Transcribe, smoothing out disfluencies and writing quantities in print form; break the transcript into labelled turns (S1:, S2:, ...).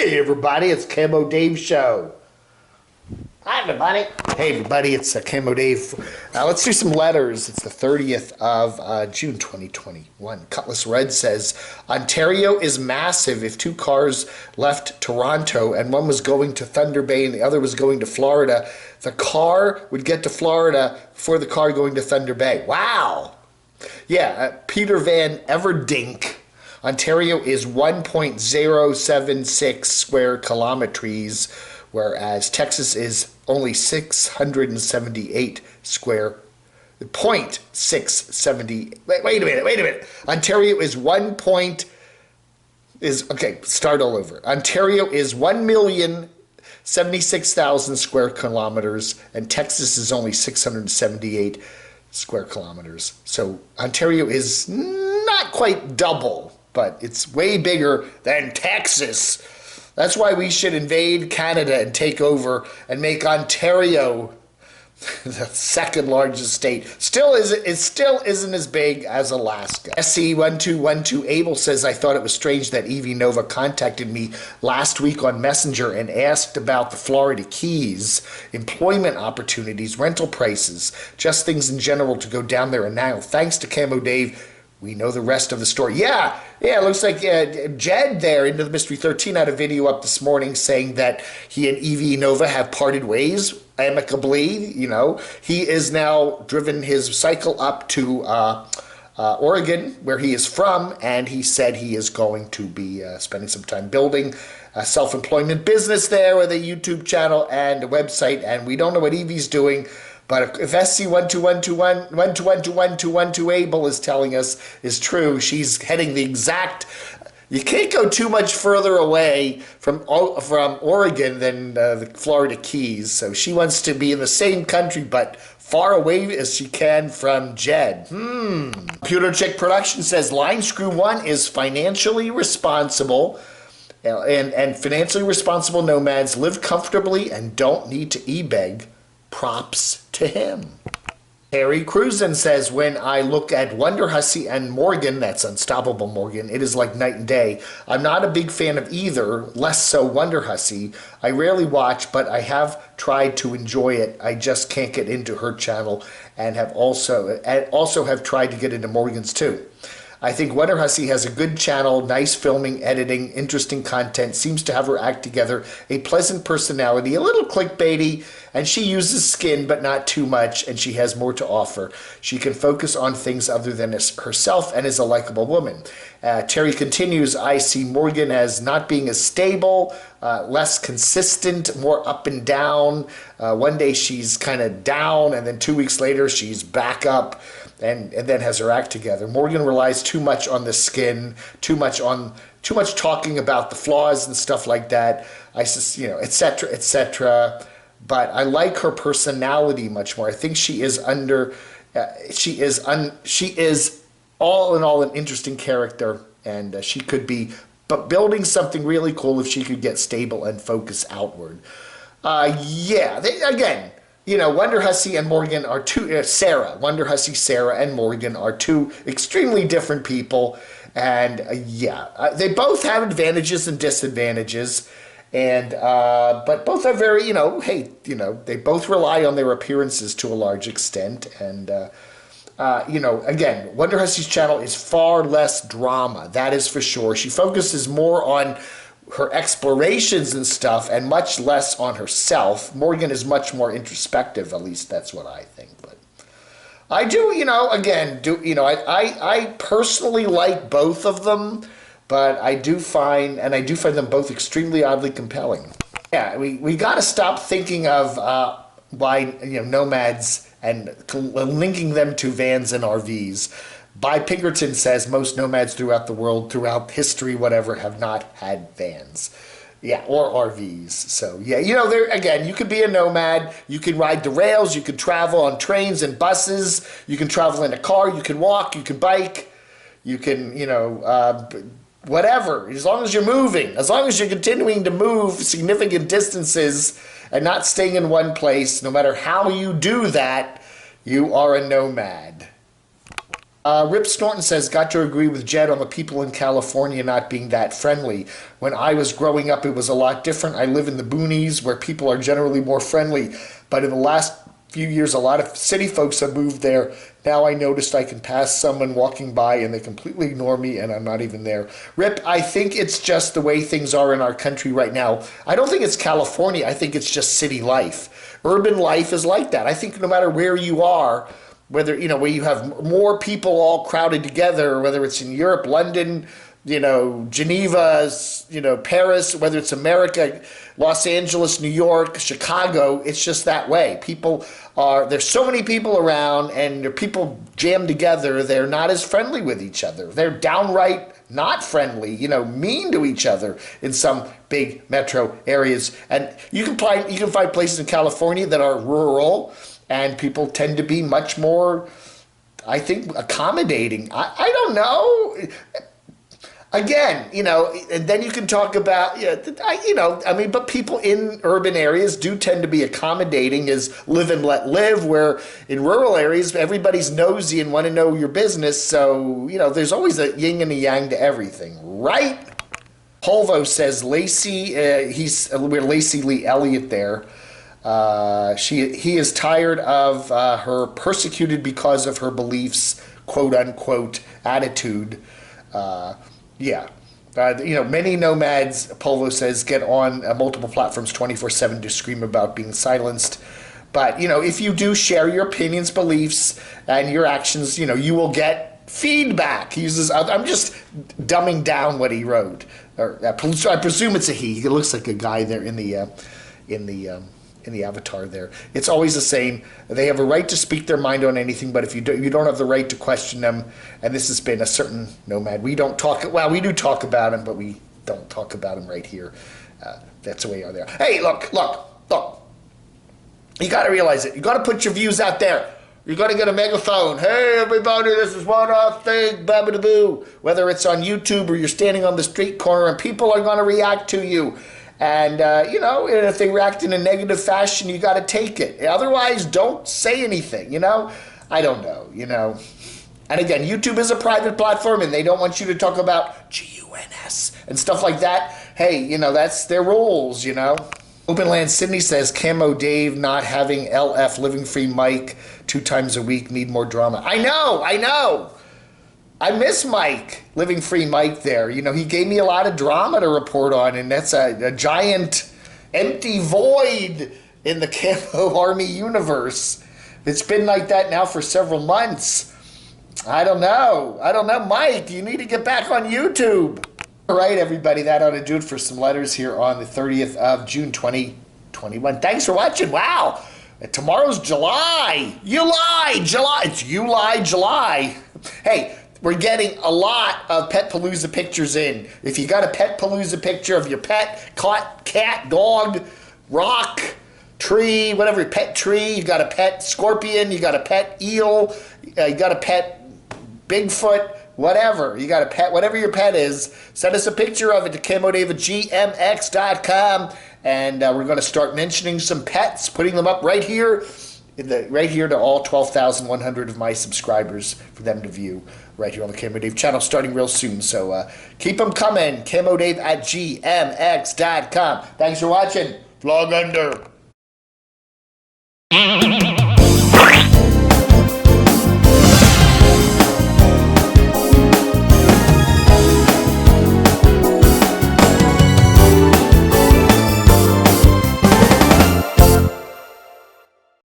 S1: Hey everybody, it's Camo Dave Show.
S2: Hi everybody.
S1: Hey everybody, it's Camo Dave. Let's do some letters. It's the 30th of June 2021. Cutlass Red says, Ontario is massive. If two cars left Toronto and one was going to Thunder Bay and the other was going to Florida, the car would get to Florida before the car going to Thunder Bay. Wow. Yeah, Peter Van Everdink. Ontario is 1.076 square kilometers, whereas Texas is only 678 square. Wait a minute. Ontario is start all over. Ontario is 1,076,000 square kilometers, and Texas is only 678 square kilometers. So Ontario is not quite double, but it's way bigger than Texas. That's why we should invade Canada and take over and make Ontario the second largest state. It still isn't as big as Alaska. SC1212 Abel says, I thought it was strange that Evie Nova contacted me last week on Messenger and asked about the Florida Keys, employment opportunities, rental prices, just things in general to go down there. And now, thanks to Camo Dave, we know the rest of the story. Yeah, it looks like Jed there, Into the Mystery 13, had a video up this morning saying that he and Evie Nova have parted ways amicably. You know, he is now driven his cycle up to Oregon, where he is from, and he said he is going to be spending some time building a self-employment business there with a YouTube channel and a website, and we don't know what Evie's doing. But if SC12121212 Abel is telling us is true, she's heading the exact. You can't go too much further away from Oregon than the Florida Keys. So she wants to be in the same country, but far away as she can from Jed. Computer Chick Production says Line Screw 1 is financially responsible. And financially responsible nomads live comfortably and don't need to e-beg. Props to him. Harry Cruzen says, when I look at Wonderhussy and Morgan, that's Unstoppable Morgan, it is like night and day. I'm not a big fan of either, less so Wonderhussy. I rarely watch, but I have tried to enjoy it. I just can't get into her channel and have also have tried to get into Morgan's too. I think Wonderhussy has a good channel, nice filming, editing, interesting content, seems to have her act together, a pleasant personality, a little clickbaity, and she uses skin but not too much, and she has more to offer. She can focus on things other than herself and is a likable woman. Terry continues, I see Morgan as not being as stable, less consistent, more up and down. One day she's kind of down, and then 2 weeks later she's back up. And then has her act together. Morgan relies too much on the skin, too much talking about the flaws and stuff like that. Etc., etc. But I like her personality much more. I think she is all in all an interesting character, and she could be building something really cool if she could get stable and focus outward. Wonderhussy and Morgan are two, Wonderhussy, Sarah, and Morgan are two extremely different people. And they both have advantages and disadvantages. And but both are very, they both rely on their appearances to a large extent. And, again, Wonderhussy's channel is far less drama. That is for sure. She focuses more on her explorations and stuff, and much less on herself. Morgan is much more introspective, at least that's what I think. But I do, I personally like both of them, but I do find them both extremely oddly compelling. Yeah, we got to stop thinking of why nomads and linking them to vans and RVs. By Pinkerton says most nomads throughout the world, throughout history, whatever, have not had vans. Yeah, or RVs. So, yeah, there again, you could be a nomad. You can ride the rails. You can travel on trains and buses. You can travel in a car. You can walk. You can bike. You can, whatever. As long as you're moving. As long as you're continuing to move significant distances and not staying in one place, no matter how you do that, you are a nomad. Rip Snorton says, got to agree with Jed on the people in California not being that friendly. When I was growing up, it was a lot different. I live in the boonies where people are generally more friendly. But in the last few years, a lot of city folks have moved there. Now I noticed I can pass someone walking by and they completely ignore me and I'm not even there. Rip, I think it's just the way things are in our country right now. I don't think it's California. I think it's just city life. Urban life is like that. I think no matter where you are, whether where you have more people all crowded together, whether it's in Europe, London, Geneva, Paris, whether it's America, Los Angeles, New York, Chicago, it's just that way. There's so many people around and they're people jammed together, they're not as friendly with each other. They're downright not friendly, mean to each other in some big metro areas. And you can find places in California that are rural, and people tend to be much more, I think, accommodating. I don't know. Again, and then you can talk about, but people in urban areas do tend to be accommodating as live and let live, where in rural areas, everybody's nosy and want to know your business. So, there's always a yin and a yang to everything, right? Polvo says Lacey, we're Lacey Lee Elliott there. He is tired of her persecuted because of her beliefs, quote unquote, attitude. Many nomads, Polvo says, get on multiple platforms 24/7 to scream about being silenced. But, if you do share your opinions, beliefs, and your actions, you will get feedback. He uses, I'm just dumbing down what he wrote. I presume it's a he. He looks like a guy there in the avatar there. It's always the same. They have a right to speak their mind on anything, but if you don't have the right to question them, and this has been a certain nomad. We do talk about him, but we don't talk about him right here. That's the way you are there. Hey, look. You got to realize it. You got to put your views out there. You got to get a megaphone. Hey, everybody, this is what I think, babba-da-boo. Whether it's on YouTube or you're standing on the street corner and people are going to react to you. And, and if they react in a negative fashion, you got to take it. Otherwise, don't say anything, I don't know, And again, YouTube is a private platform, and they don't want you to talk about GUNS and stuff like that. Hey, that's their rules, Openland Sydney says, Camo Dave not having LF Living Free Mike 2 times a week, need more drama. I know. I miss Mike, Living Free Mike there. He gave me a lot of drama to report on, and that's a giant empty void in the Camo Army universe. It's been like that now for several months. I don't know. Mike, you need to get back on YouTube. All right, everybody, that ought to do it for some letters here on the 30th of June, 2021. Thanks for watching. Wow. Tomorrow's July. July. It's July. Hey, we're getting a lot of Pet Palooza pictures in. If you got a Pet Palooza picture of your pet, cat, dog, rock, tree, whatever, pet tree, you got a pet scorpion, you got a pet eel, you got a pet Bigfoot, whatever. You got a pet, whatever your pet is, send us a picture of it to camodave@gmx.com, and we're going to start mentioning some pets, putting them up right here, to all 12,100 of my subscribers for them to view right here on the Camo Dave channel starting real soon. So keep them coming. camodave@gmx.com. Thanks for watching. Vlog under.